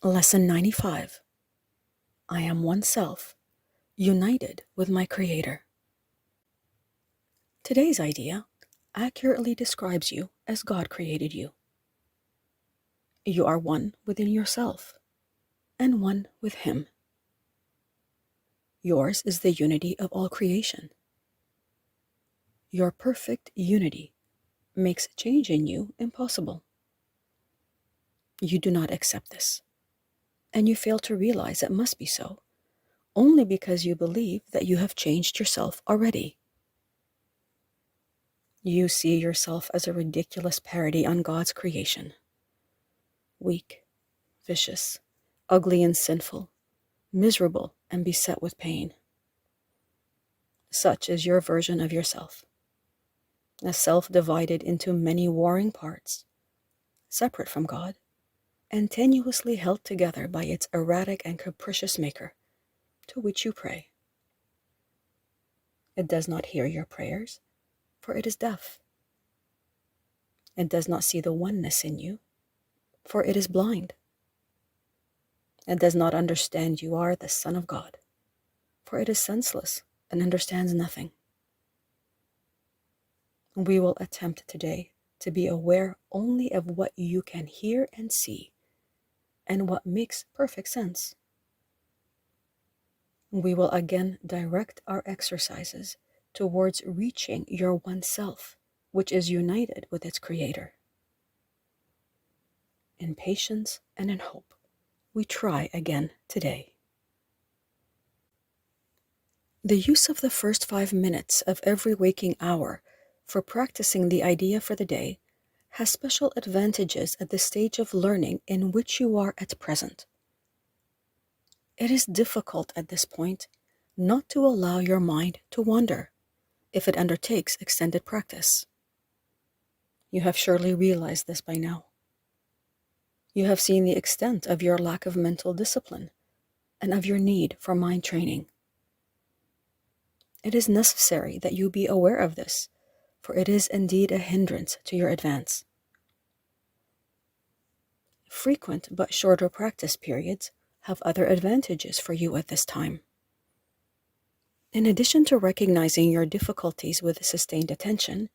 Lesson 95. I am one self, united with my Creator. Today's idea accurately describes you as God created you. You are one within yourself and one with Him. Yours is the unity of all creation. Your perfect unity makes change in you impossible. You do not accept this, and you fail to realize it must be so, only because you believe that you have changed yourself already. You see yourself as a ridiculous parody on God's creation. Weak, vicious, ugly and sinful, miserable and beset with pain. Such is your version of yourself. A self divided into many warring parts, separate from God, and tenuously held together by its erratic and capricious maker, to which you pray. It does not hear your prayers, for it is deaf. It does not see the oneness in you, for it is blind. It does not understand you are the Son of God, for it is senseless and understands nothing. We will attempt today to be aware only of what you can hear and see, and what makes perfect sense. We will again direct our exercises towards reaching your one self, which is united with its Creator. In patience and in hope, we try again today. The use of the first 5 minutes of every waking hour for practicing the idea for the day has special advantages at the stage of learning in which you are at present. It is difficult at this point not to allow your mind to wander if it undertakes extended practice. You have surely realized this by now. You have seen the extent of your lack of mental discipline and of your need for mind training. It is necessary that you be aware of this, for it is indeed a hindrance to your advance. Frequent but shorter practice periods have other advantages for you at this time. In addition to recognizing your difficulties with sustained attention,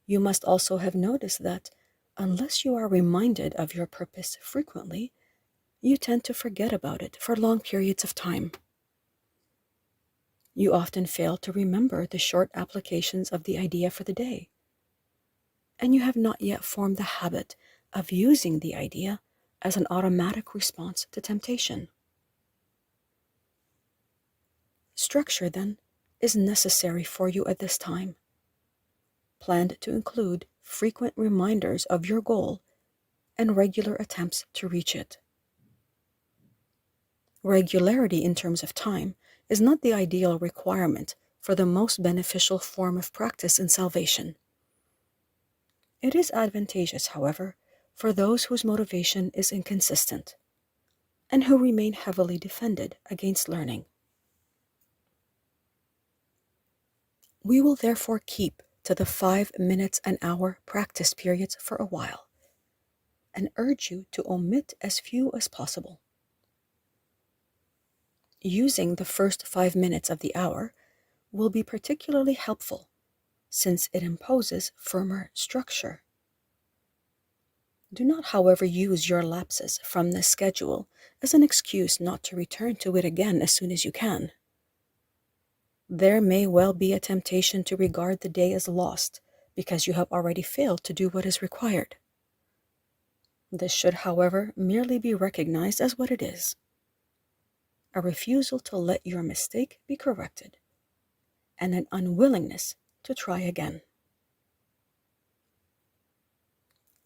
you must also have noticed that unless you are reminded of your purpose frequently, you tend to forget about it for long periods of time. You often fail to remember the short applications of the idea for the day, and you have not yet formed the habit of using the idea as an automatic response to temptation. Structure, then, is necessary for you at this time, planned to include frequent reminders of your goal and regular attempts to reach it. Regularity in terms of time is not the ideal requirement for the most beneficial form of practice in salvation. It is advantageous, however, for those whose motivation is inconsistent and who remain heavily defended against learning. We will therefore keep to the 5 minutes an hour practice periods for a while and urge you to omit as few as possible. Using the first 5 minutes of the hour will be particularly helpful since it imposes firmer structure. Do not, however, use your lapses from this schedule as an excuse not to return to it again as soon as you can. There may well be a temptation to regard the day as lost because you have already failed to do what is required. This should, however, merely be recognized as what it is: a refusal to let your mistake be corrected, and an unwillingness to try again.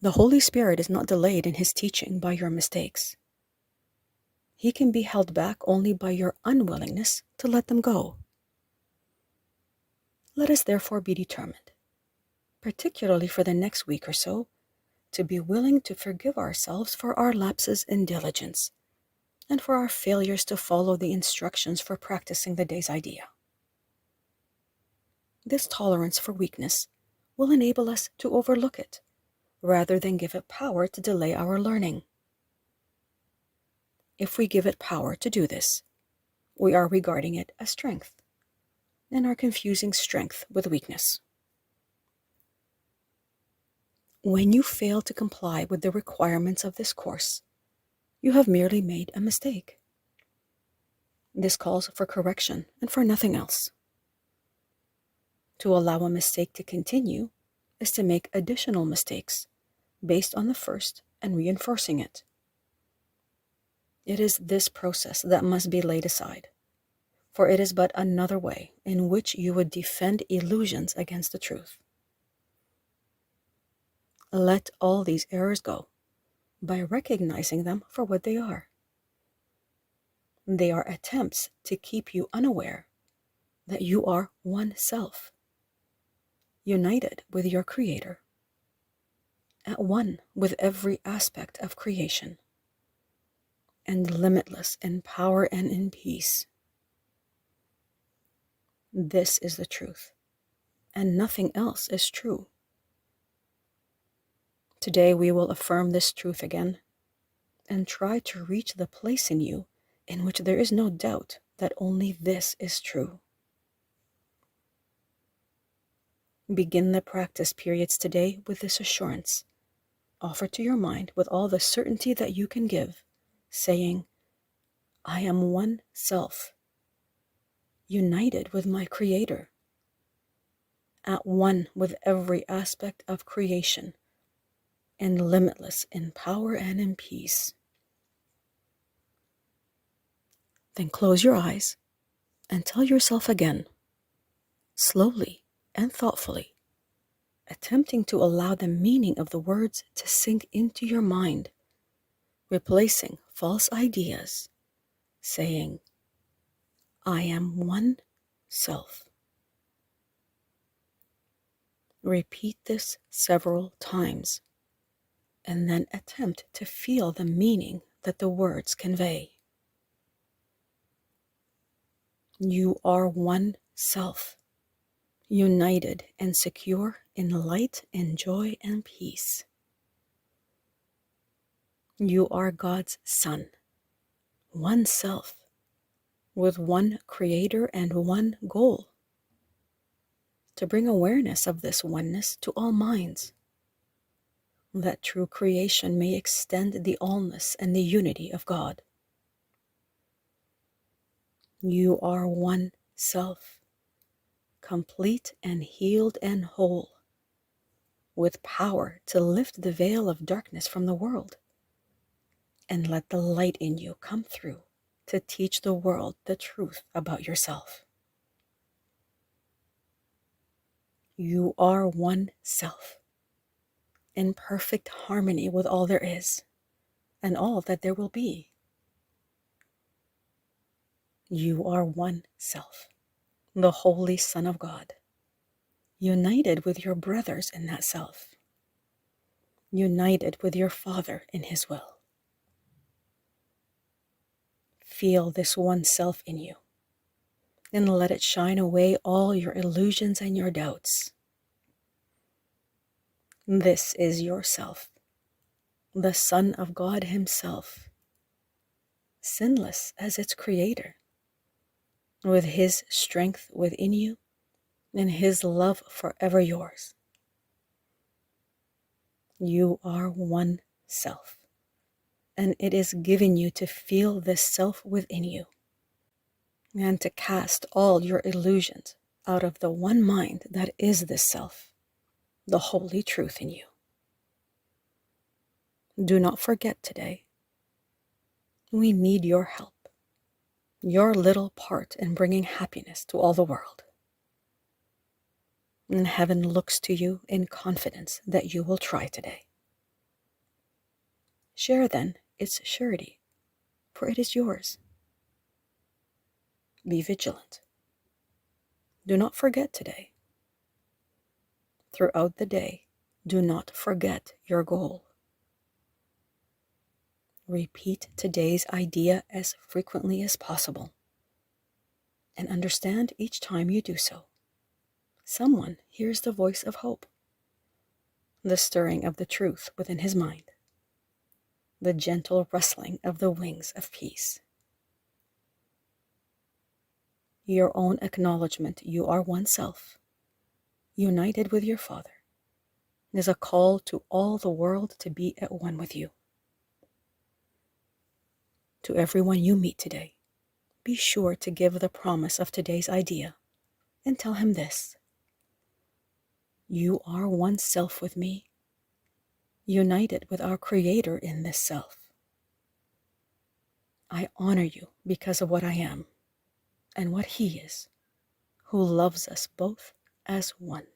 The Holy Spirit is not delayed in His teaching by your mistakes. He can be held back only by your unwillingness to let them go. Let us therefore be determined, particularly for the next week or so, to be willing to forgive ourselves for our lapses in diligence and for our failures to follow the instructions for practicing the day's idea. This tolerance for weakness will enable us to overlook it, rather than give it power to delay our learning. If we give it power to do this, we are regarding it as strength and are confusing strength with weakness. When you fail to comply with the requirements of this course, you have merely made a mistake. This calls for correction and for nothing else. To allow a mistake to continue is to make additional mistakes based on the first and reinforcing it. It is this process that must be laid aside, for it is but another way in which you would defend illusions against the truth. Let all these errors go by recognizing them for what they are. They are attempts to keep you unaware that you are one self, united with your Creator, at one with every aspect of creation, and limitless in power and in peace. This is the truth, and nothing else is true. Today we will affirm this truth again and try to reach the place in you in which there is no doubt that only this is true. Begin the practice periods today with this assurance. Offer to your mind with all the certainty that you can give, saying, I am one self, united with my Creator, at one with every aspect of creation, and limitless in power and in peace. Then close your eyes and tell yourself again, slowly and thoughtfully, attempting to allow the meaning of the words to sink into your mind, replacing false ideas, saying, I am one self. Repeat this several times, and then attempt to feel the meaning that the words convey. You are one self, united and secure in light and joy and peace. You are God's Son, one self, with one Creator and one goal, to bring awareness of this oneness to all minds, that true creation may extend the allness and the unity of God. You are one self, complete and healed and whole, with power to lift the veil of darkness from the world, and let the light in you come through to teach the world the truth about yourself. You are one self, in perfect harmony with all there is, and all that there will be. You are one self, the Holy Son of God, united with your brothers in that self, united with your Father in His will. Feel this one self in you, and let it shine away all your illusions and your doubts. This is yourself, the Son of God Himself, sinless as its Creator, with His strength within you and His love forever yours. You are one self, and it is given you to feel this self within you, and to cast all your illusions out of the one mind that is this self, the holy truth in you. Do not forget today. We need your help, your little part in bringing happiness to all the world. And heaven looks to you in confidence that you will try today. Share then its surety, for it is yours. Be vigilant. Do not forget today. Throughout the day, do not forget your goal. Repeat today's idea as frequently as possible, and understand each time you do so, someone hears the voice of hope, the stirring of the truth within his mind. the gentle rustling of the wings of peace. Your own acknowledgement you are one self, united with your Father, is a call to all the world to be at one with you. To everyone you meet today, be sure to give the promise of today's idea and tell him this: you are one self with me, united with our Creator in this self. I honor you because of what I am and what He is, who loves us both as one.